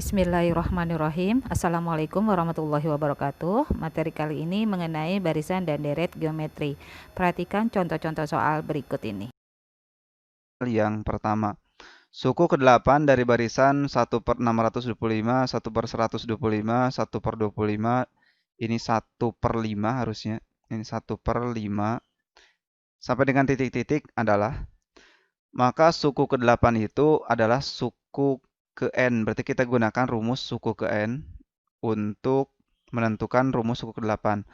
Bismillahirrahmanirrahim. Assalamualaikum warahmatullahi wabarakatuh. Materi kali ini mengenai barisan dan deret geometri. Perhatikan contoh-contoh soal berikut ini. Yang pertama, suku ke-8 dari barisan 1/625, 1/125, 1/25, ini 1/5 harusnya. Ini 1/5 sampai dengan titik-titik adalah, maka suku ke-8 itu adalah suku ke N. Berarti kita gunakan rumus suku ke N untuk menentukan rumus suku ke-8.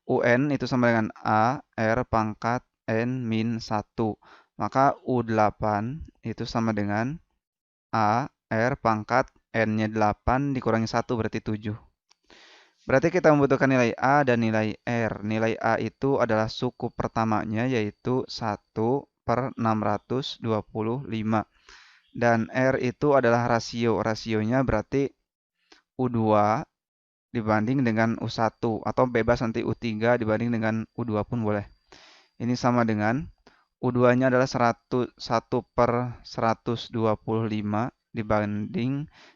UN itu sama dengan A R pangkat N min 1. Maka U8 itu sama dengan A R pangkat N-nya 8 dikurangi 1 berarti 7. Berarti kita membutuhkan nilai A dan nilai R. Nilai A itu adalah suku pertamanya yaitu 1/625. Dan R itu adalah rasio. Rasionya berarti U2 dibanding dengan U1 atau bebas nanti U3 dibanding dengan U2 pun boleh. Ini sama dengan U2-nya adalah 1/125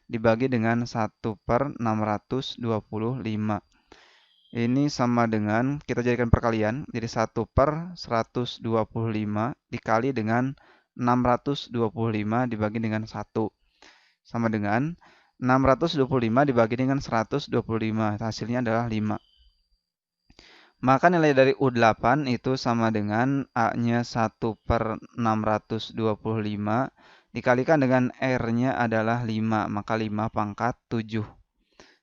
dibagi dengan 1/625. Ini sama dengan, kita jadikan perkalian, jadi 1/125 dikali dengan 625 dibagi dengan 1. Sama dengan 625 dibagi dengan 125, hasilnya adalah 5. Maka nilai dari U8 itu sama dengan A-nya 1/625 dikalikan dengan R-nya adalah 5. Maka 5 pangkat 7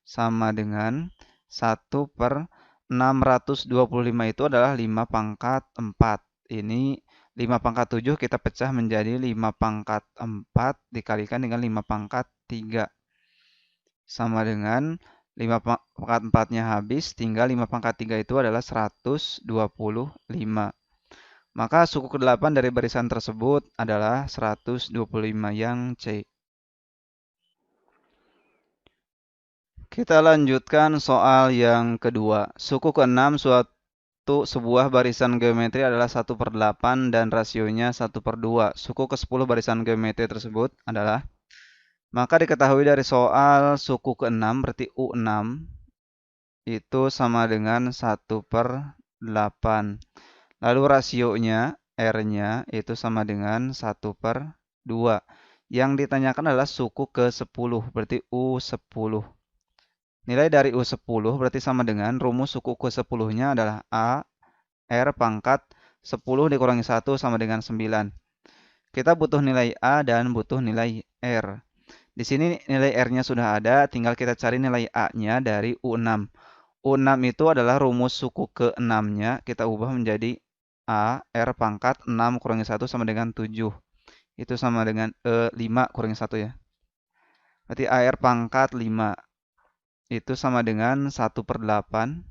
sama dengan 1/625 itu adalah 5 pangkat 4. Ini 5 pangkat 7 kita pecah menjadi 5 pangkat 4 dikalikan dengan 5 pangkat 3. Sama dengan 5 pangkat 4-nya habis, tinggal 5 pangkat 3 itu adalah 125. Maka suku ke-8 dari barisan tersebut adalah 125 yang C. Kita lanjutkan soal yang kedua. Suku ke-6 sebuah barisan geometri adalah 1/8 dan rasionya 1/2. Suku ke-10 barisan geometri tersebut adalah, maka diketahui dari soal suku ke-6 berarti U6 itu sama dengan 1/8. Lalu rasionya R-nya itu sama dengan 1/2. Yang ditanyakan adalah suku ke-10 berarti U10. Nilai dari U10 berarti sama dengan rumus suku ke-10-nya adalah A R pangkat 10 dikurangi 1 sama dengan 9. Kita butuh nilai A dan butuh nilai R. Di sini nilai R-nya sudah ada, tinggal kita cari nilai A-nya dari U6. U6 itu adalah rumus suku ke-6-nya, kita ubah menjadi A R pangkat 6 kurangi 1 sama dengan 7. Itu sama dengan 5 kurangi 1 ya. Berarti A R pangkat 5 itu sama dengan 1/8.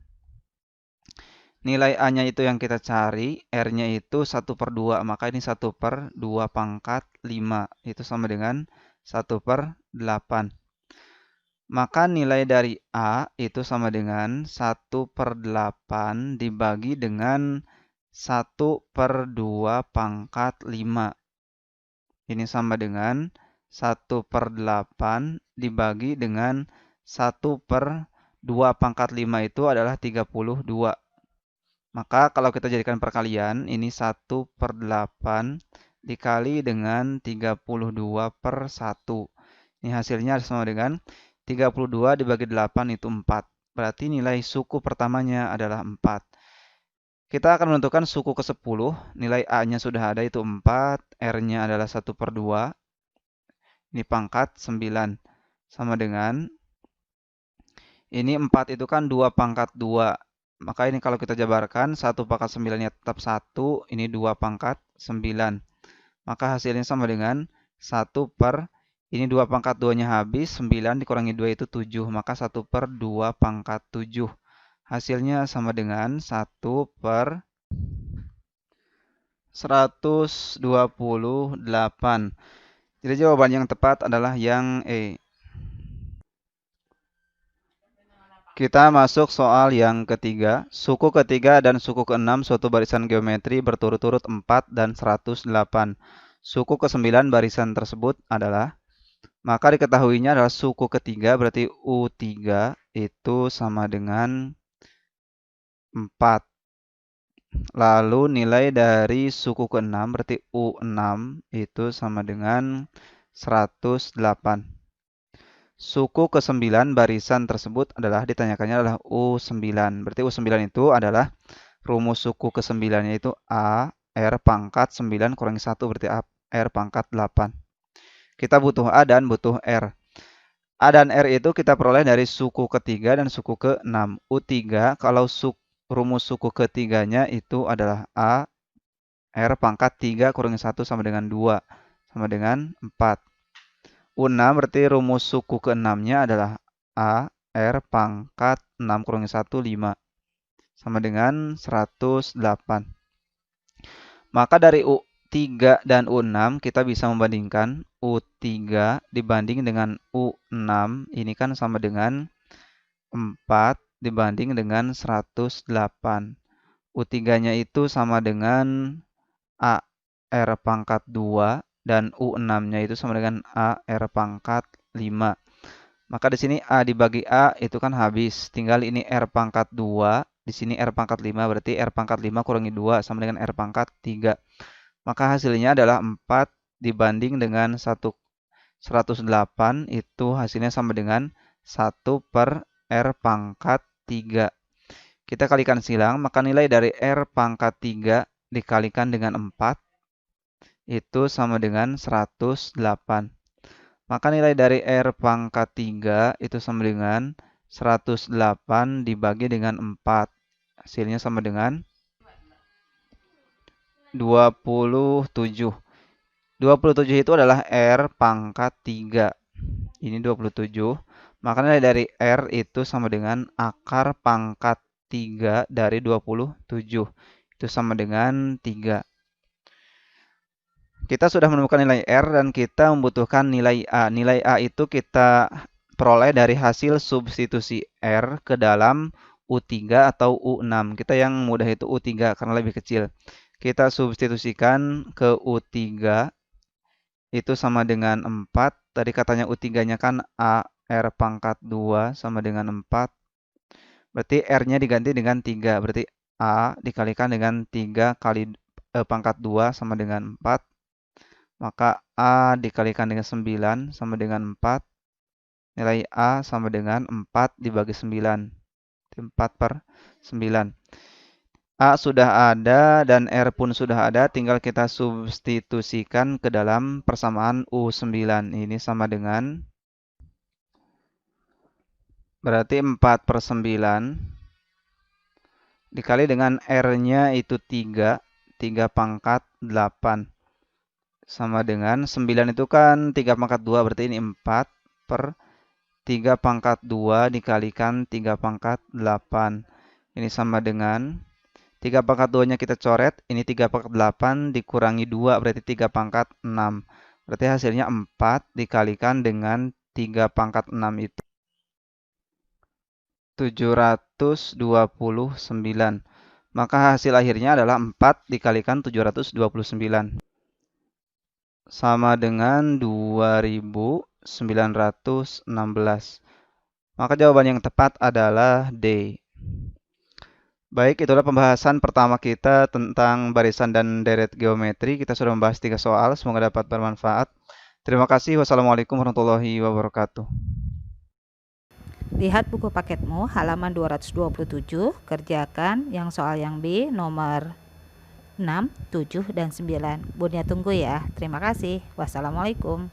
Nilai A-nya itu yang kita cari, R-nya itu 1/2, maka ini 1/2 pangkat 5. Itu sama dengan 1/8. Maka nilai dari A itu sama dengan 1/8 dibagi dengan 1/2 pangkat 5. Ini sama dengan 1/8 dibagi dengan 1/2 pangkat 5 itu adalah 32. Maka kalau kita jadikan perkalian, ini 1/8 dikali dengan 32/1. Ini hasilnya sama dengan 32 dibagi 8 itu 4. Berarti nilai suku pertamanya adalah 4. Kita akan menentukan suku ke-10. Nilai A-nya sudah ada itu 4. R-nya adalah 1/2. Ini pangkat 9. Sama dengan, ini 4 itu kan 2 pangkat 2. Maka ini kalau kita jabarkan, 1 pangkat 9-nya tetap 1. Ini 2 pangkat 9. Maka hasilnya sama dengan 1/, ini 2 pangkat 2-nya habis, 9 dikurangi 2 itu 7. Maka 1/2 pangkat 7. Hasilnya sama dengan 1/128. Jadi jawaban yang tepat adalah yang E. Kita masuk soal yang ketiga. Suku ketiga dan suku ke-6 suatu barisan geometri berturut-turut 4 dan 108. Suku ke-9 barisan tersebut adalah, Maka diketahuinya adalah suku ketiga, berarti U3 itu sama dengan 4. Lalu nilai dari suku ke-6, berarti U6 itu sama dengan 108. Suku ke-9 barisan tersebut adalah ditanyakannya adalah U9. Berarti U9 itu adalah rumus suku ke-9 yaitu A R pangkat 9 kurangi 1 berarti A R pangkat 8. Kita butuh A dan butuh R. A dan R itu kita peroleh dari suku ketiga dan suku ke-6. U3 kalau rumus suku ketiganya itu adalah A R pangkat 3 kurangi 1 sama dengan 2 sama dengan 4. U6 berarti rumus suku ke-6-nya adalah A R pangkat 6 kurangi 1 5 sama dengan 108. Maka dari U3 dan U6 kita bisa membandingkan U3 dibanding dengan U6 ini kan sama dengan 4 dibanding dengan 108. U3-nya itu sama dengan A R pangkat 2 dan U6-nya itu sama dengan A R pangkat 5. Maka di sini A dibagi A itu kan habis. Tinggal ini R pangkat 2, di sini R pangkat 5 berarti R pangkat 5 kurangi 2 sama dengan R pangkat 3. Maka hasilnya adalah 4 dibanding dengan 108 itu hasilnya sama dengan 1 per R pangkat 3. Kita kalikan silang, maka nilai dari R pangkat 3 dikalikan dengan 4 itu sama dengan 108. Maka nilai dari R pangkat 3 itu sama dengan 108 dibagi dengan 4. Hasilnya sama dengan 27. 27 itu adalah R pangkat 3. Ini 27. Maka nilai dari R itu sama dengan akar pangkat 3 dari 27. Itu sama dengan 3. Kita sudah menemukan nilai R dan kita membutuhkan nilai A. Nilai A itu kita peroleh dari hasil substitusi R ke dalam U3 atau U6. Kita yang mudah itu U3 karena lebih kecil. Kita substitusikan ke U3 itu sama dengan 4. Tadi katanya U3-nya kan A R pangkat 2 sama dengan 4. Berarti R-nya diganti dengan 3. Berarti A dikalikan dengan 3 kali pangkat 2 sama dengan 4. Maka A dikalikan dengan 9 sama dengan 4. Nilai A sama dengan 4 dibagi 9. 4 per 9. A sudah ada dan R pun sudah ada. Tinggal kita substitusikan ke dalam persamaan U9. Ini sama dengan berarti 4 per 9 dikali dengan R-nya itu 3. 3 pangkat 8. Sama dengan 9 itu kan 3 pangkat 2 berarti ini 4 per 3 pangkat 2 dikalikan 3 pangkat 8. Ini sama dengan 3 pangkat 2 nya kita coret. Ini 3 pangkat 8 dikurangi 2 berarti 3 pangkat 6. Berarti hasilnya 4 dikalikan dengan 3 pangkat 6 itu 729. Maka hasil akhirnya adalah 4 dikalikan 729. Sama dengan 2916. Maka jawaban yang tepat adalah D. Baik, itulah pembahasan pertama kita tentang barisan dan deret geometri. Kita sudah membahas 3 soal, semoga dapat bermanfaat. Terima kasih. Wassalamualaikum warahmatullahi wabarakatuh. Lihat buku paketmu halaman 227, kerjakan yang soal yang B nomor 6, 7, dan 9. Bunda tunggu ya. Terima kasih. Wassalamualaikum.